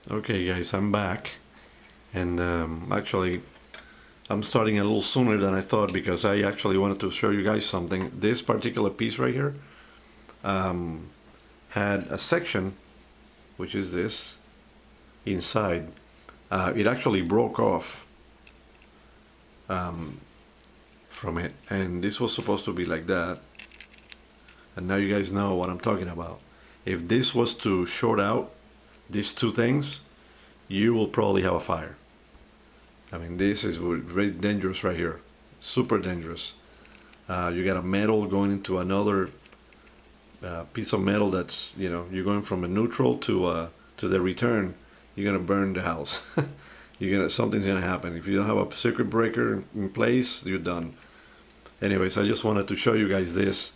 Okay guys, I'm back, and actually I'm starting a little sooner than I thought because I actually wanted to show you guys something. This particular piece right here um, had a section, which is this, inside. It actually broke off um, from it, and this was supposed to be like that, and now you guys know what I'm talking about. If this was to short out these two things, you will probably have a fire. I mean, this is very dangerous right here. Super dangerous. You got a metal going into another piece of metal that's, you're going from a neutral to the return. You're gonna burn the house. Something's gonna happen. If you don't have a circuit breaker in place, you're done. Anyways, I just wanted to show you guys this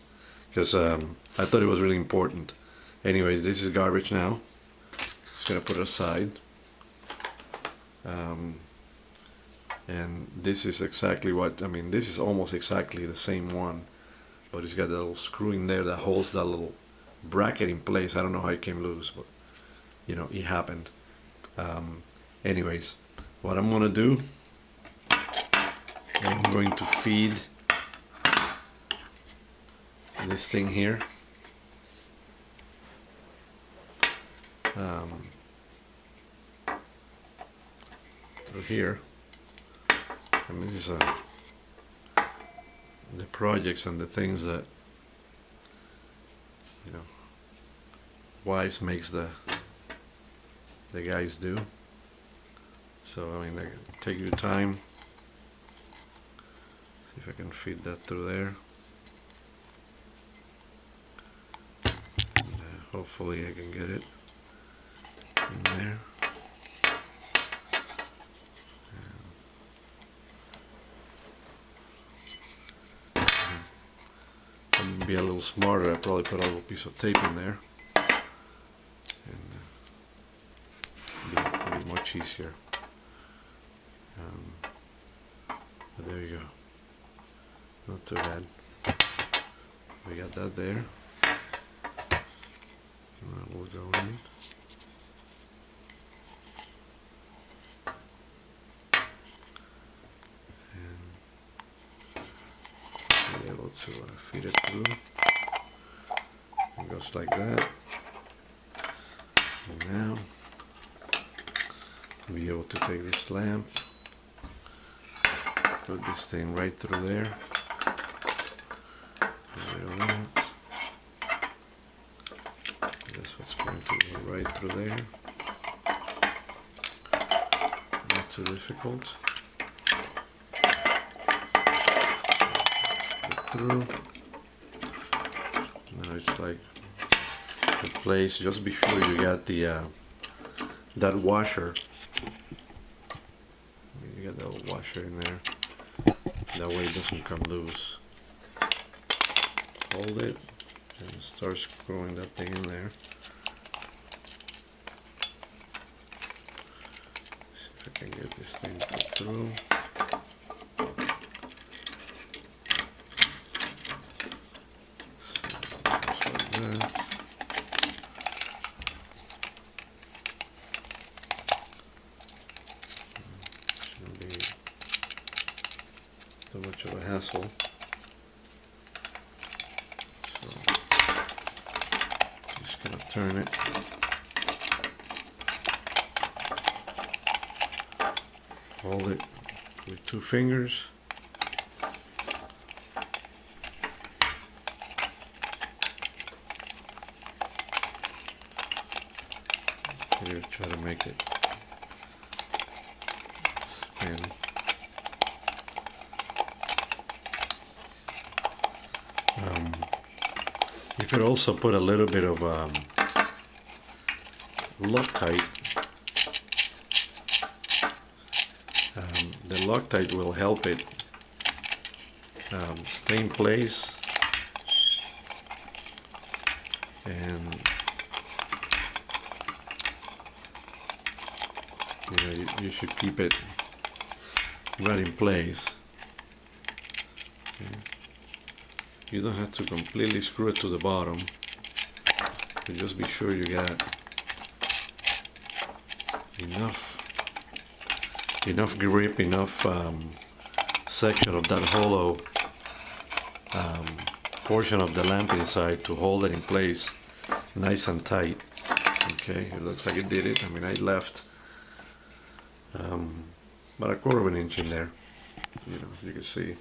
because I thought it was really important. Anyways, this is garbage now. Just gonna put it aside. And this is exactly what, I mean, this is almost exactly the same one, but it's got that little screw in there that holds that little bracket in place. I don't know how it came loose, but it happened. Anyways, what I'm gonna do, I'm going to feed this thing here through here. And this is the projects and the things that wives makes the guys do. So I mean, take your time. See if I can feed that through there. And, hopefully I can get it in there. Be a little smarter, I'd probably put a little piece of tape in there, and be much easier. But there you go. Not too bad. We got that there. And that will go in. And be able to feed it through. It goes like that. And now we'll be able to take this lamp, put this thing right through there. That's what's going to go right through there. Not too difficult. Get through. Now it's like the place. Just be sure you got the that washer. You got that washer in there. That way it doesn't come loose. Hold it and start screwing that thing in there. See if I can get this thing put through. So, just like that. Shouldn't be too much of a hassle. Turn it. Hold it with 2 fingers. Here, try to make it spin. You could also put a little bit of Loctite. The Loctite will help it stay in place, and you should keep it right in place. Okay. You don't have to completely screw it to the bottom, but just be sure you got enough grip, enough section of that hollow um, portion of the lamp inside to hold it in place nice and tight. Okay, it looks like it did it. I mean, I left about a quarter of an inch in there. You know, you can see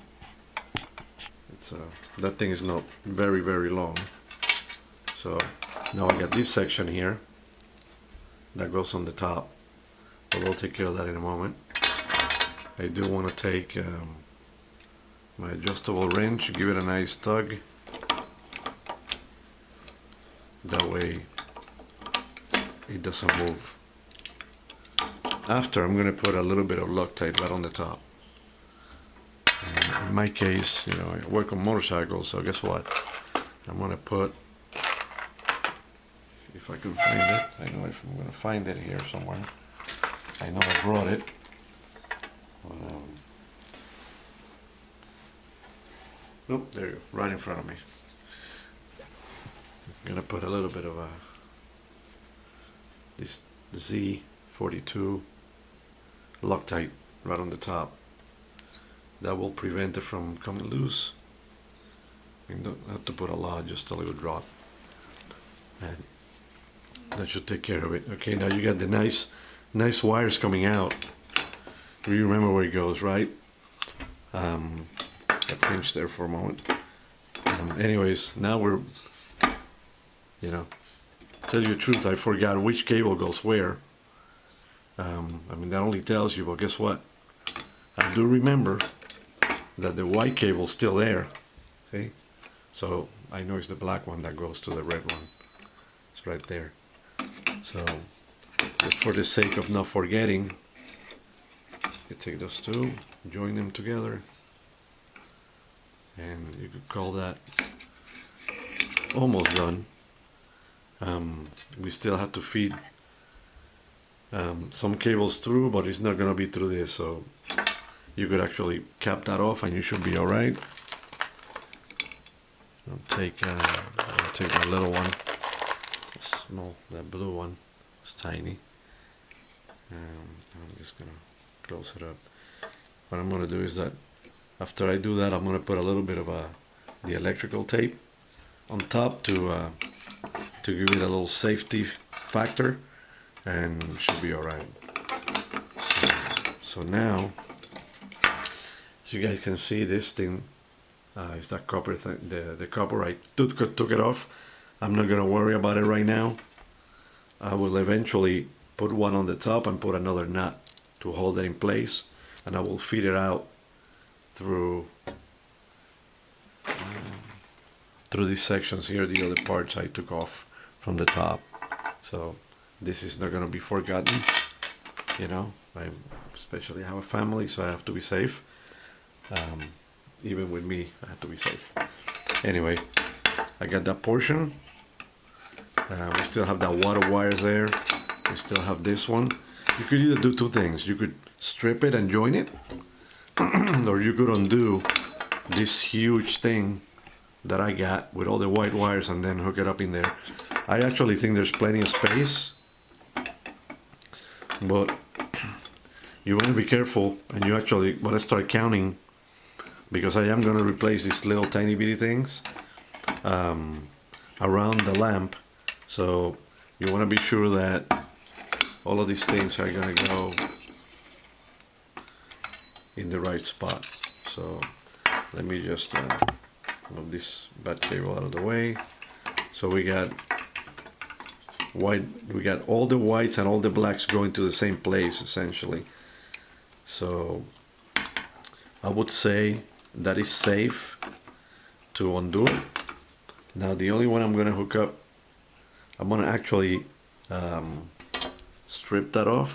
it's that thing is not very long. So now I got this section here that goes on the top, but we'll take care of that in a moment. I do want to take my adjustable wrench, give it a nice tug. That way it doesn't move. After, I'm going to put a little bit of Loctite right on the top. In my case, you know, I work on motorcycles, so guess what? I'm going to put, if I can find it, I know if I'm going to find it here somewhere. I know I brought it. But, nope, there you go, right in front of me. I'm going to put a little bit of this Z42 Loctite right on the top. That will prevent it from coming loose. You don't have to put a lot, just a little drop. And that should take care of it. Okay, now you got the nice wires coming out. You remember where it goes, right? I pinched there for a moment. Anyways, now we're, you know, tell you the truth, I forgot which cable goes where. I mean, that only tells you, but guess what? I do remember that the white cable's still there. See? So I know it's the black one that goes to the red one. It's right there. So just for the sake of not forgetting, you take those two, join them together, and you could call that almost done. We still have to feed some cables through, but it's not going to be through this, so you could actually cap that off and you should be alright. I'll take my little one, small, that blue one, it's tiny. I'm just going to close it up. What I'm going to do is that after I do that, I'm going to put a little bit of the electrical tape on top to give it a little safety factor, and it should be alright. So now, as you guys can see, this thing is that copper thing, the copper I took it off. I'm not going to worry about it right now. I will eventually put one on the top and put another nut to hold it in place, and I will feed it out through these sections here, the other parts I took off from the top. So this is not going to be forgotten. You know, I especially have a family, so I have to be safe. Even with me, I have to be safe. Anyway, I got that portion. We still have that water wires there. We still have this one. You could either do two things. You could strip it and join it, or you could undo this huge thing that I got with all the white wires and then hook it up in there. I actually think there's plenty of space, but you want to be careful, and you actually want to start counting, because I am going to replace these little tiny bitty things around the lamp. So you want to be sure that all of these things are going to go in the right spot. So let me just move this bad cable out of the way. So we got white, we got all the whites and all the blacks going to the same place essentially. So I would say that is safe to undo it. Now the only one I'm going to hook up, I'm going to actually strip that off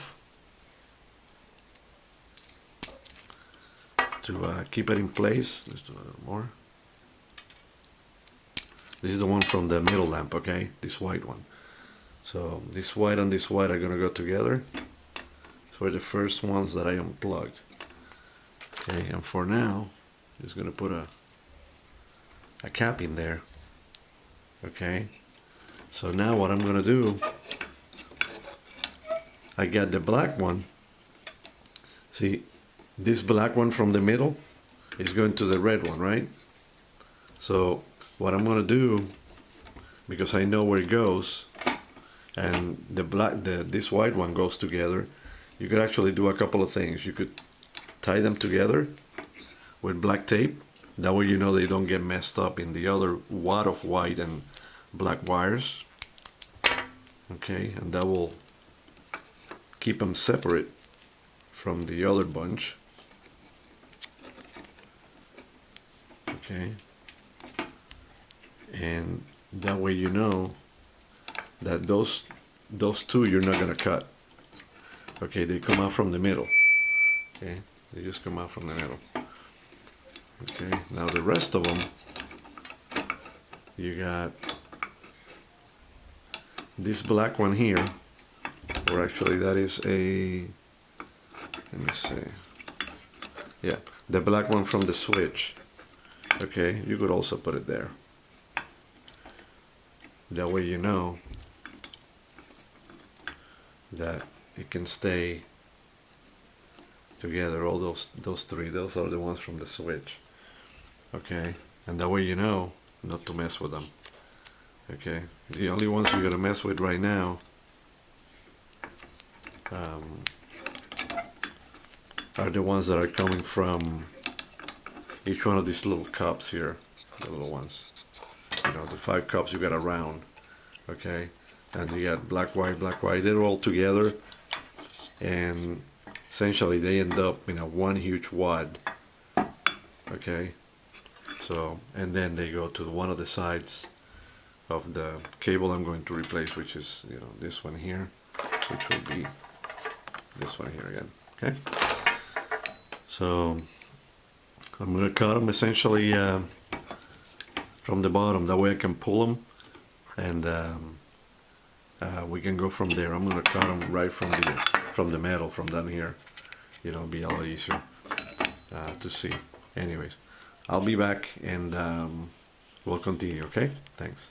to keep it in place. Let's do a little more. This is the one from the middle lamp, okay? This white one. So this white and this white are going to go together. So the first ones that I unplugged. Okay, and for now, I'm just going to put a cap in there. Okay, so now what I'm going to do I got the black one. See, this black one from the middle is going to the red one, right? So what I'm gonna do, because I know where it goes, and this white one goes together, you could actually do a couple of things. You could tie them together with black tape. That way you know they don't get messed up in the other wad of white and black wires. Okay, and that will keep them separate from the other bunch. Okay, and that way you know that those two you're not gonna cut. Okay, they come out from the middle. Okay, they just come out from the middle. Okay, now the rest of them, you got this black one here, or actually that is a, let me see, yeah, the black one from the switch. Okay, you could also put it there. That way you know that it can stay together. All those three, those are the ones from the switch. Okay, and that way you know not to mess with them. Okay, the only ones you're gonna mess with right now are the ones that are coming from each one of these little cups here, the little ones. You know, the 5 cups you got around. Okay, and you got black, white, they're all together, and essentially they end up in a one huge wad. Okay, so, and then they go to one of the sides of the cable I'm going to replace, which is, you know, this one here, which will be this one here again. Okay, so I'm going to cut them essentially from the bottom. That way I can pull them, and we can go from there. I'm going to cut them right from the metal, from down here. You know, it'll be a lot easier to see. Anyways, I'll be back, and we'll continue. Okay, thanks.